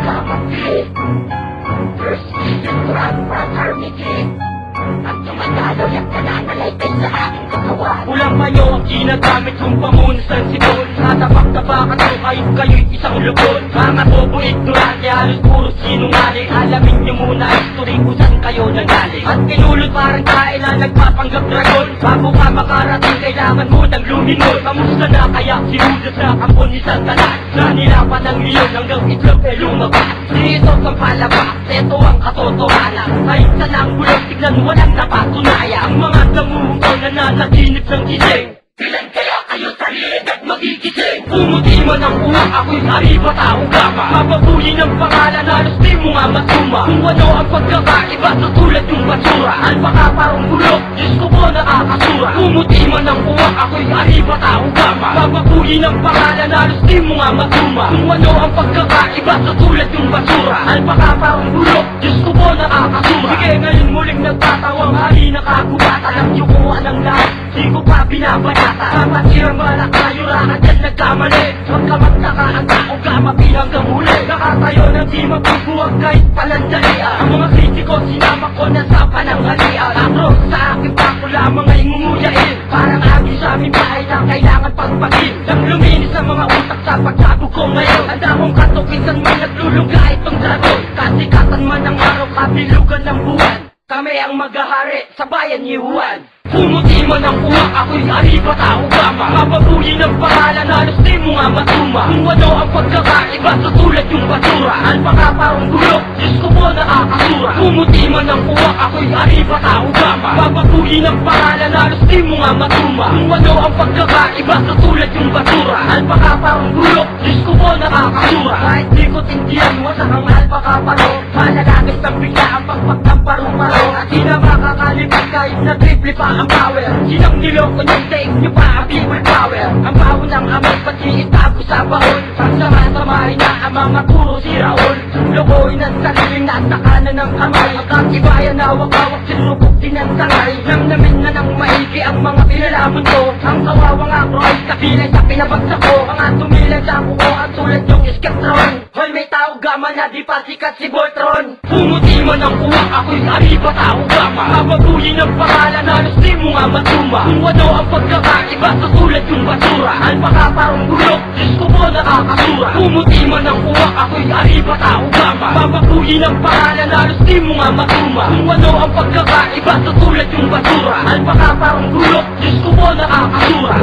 nagkakamali. First season run fraternity. At tumatalo yung nananalaytay sa aking katawan. Ulang panyo ang ginagamit kong pamunas ng sipon. Natapak-tapakan ko kahit kayo'y isang lupon. Mga bobo ignorante, halos puro sinungaling. Alamin nyo muna ang history kung saan kayo nanggaling. At kinulot parang kain na nagpapanggap dragon. Bago ka makarating kailangan mo ng lumingon. Kamusta na kaya si Judas na kampon ni Satanas? Na nilapan ng leon hanggang itlog ay lumabas. Dito ang palabas, ito ang katotohanan. Kahit saan ang bulog, tignan walang napatunayan. Ang mga namumukaw na nanaginip ng gising. Ilan kaya kayo sa liig at magigising? Pumuti man ang uwak, ako'y ariba taong gama. Mapabuhin ang pangalan, halos di mo nga masuma. Kung ano ang pagkakaiba sa tulad yung basura. Alpaka parang bulok, Diyos ko po nakakasura. Pumuti man ang uwak, ako'y ariba taong gama. Mapabuhin ang pangalan, halos di mo nga masuma. Kung ano ang pagkakaiba sa tulad yung basura. Alpaka parang bulok, Diyos ko po nakakasura. Sige ngayon muling nagtatawang hari nakagubat. Alam nyo ko anong lahat, di ko pa binabanata. Dapat sirang malak tayo rakan dyan nagkamali. Huwag ka magtaka ang tao gamapi hanggang huli. Nakatayo ng di magbubuwag kahit palandalian. Ang mga kritiko sinama ko na sa pananghalian. Akro sa aking pako lamang ay ngumuyain. Parang agin sa aming bahay na kailangan pagpagin. Nang luminis ang mga utak sa pagsabog ko ngayon. Ang damong katukisan man nagluluga itong dragon. Kasikatan man ang araw kabilugan ng buwan. Kami ang maghahari sa bayan ni Juan. Pumuti man ang uwak, ako'y ariba tao gama. Mapabuhin ang pangalan, halos di mo nga masuma. Kung ano ang pagkakaiba sa tulad yung basura. Alpaka parang bulok, Diyos ko po nakakasura. Pumuti man ang uwak, ako'y ariba tao gama. Mapabuhin ang pangalan, halos di mo nga masuma. Kung ano ang pagkakaiba sa tulad yung basura. Alpaka parang bulok, Diyos ko po nakakasura. Kahit di ko tindihan, wasak ang alpaka paro. Malalagas ng bigla ang pagpag ng paru-paro. At di na makakalipat kahit na triple pa ang power. Sinang niloko niyong take niyo pa ang people power. Ang baho ng amay pati itago sa baon. Pagsama-samahin na ang mga puro si Raul. Lokohin ang sariling nasa kanan ng kamay. Ang kakibayan na hawak-hawak sinubok din ang sangay. Namnamin na ng maigi ang mga pinalaman ko. Ang kawawang akro ay kabilay sa pinabagsak ko. Mga tumilan sa kuko at sulat yung iskatron. Hoy may tao gama na di pa sikat si Voltron. Pumuti man ang uwak, ako'y ariba tao gama. Mapabuhin ang pangalan, halos di mo nga masuma. Kung ano ang pagkakaiba sa tulad yung basura. Alpaka parang bulok, Diyos ko po nakakasura. Pumuti man ang uwak, ako'y ariba tao gama. Mapabuhin ang pangalan, halos di mo nga masuma. Kung ano ang pagkakaiba sa tulad yung basura. Alpaka parang bulok, Diyos ko po nakakasura.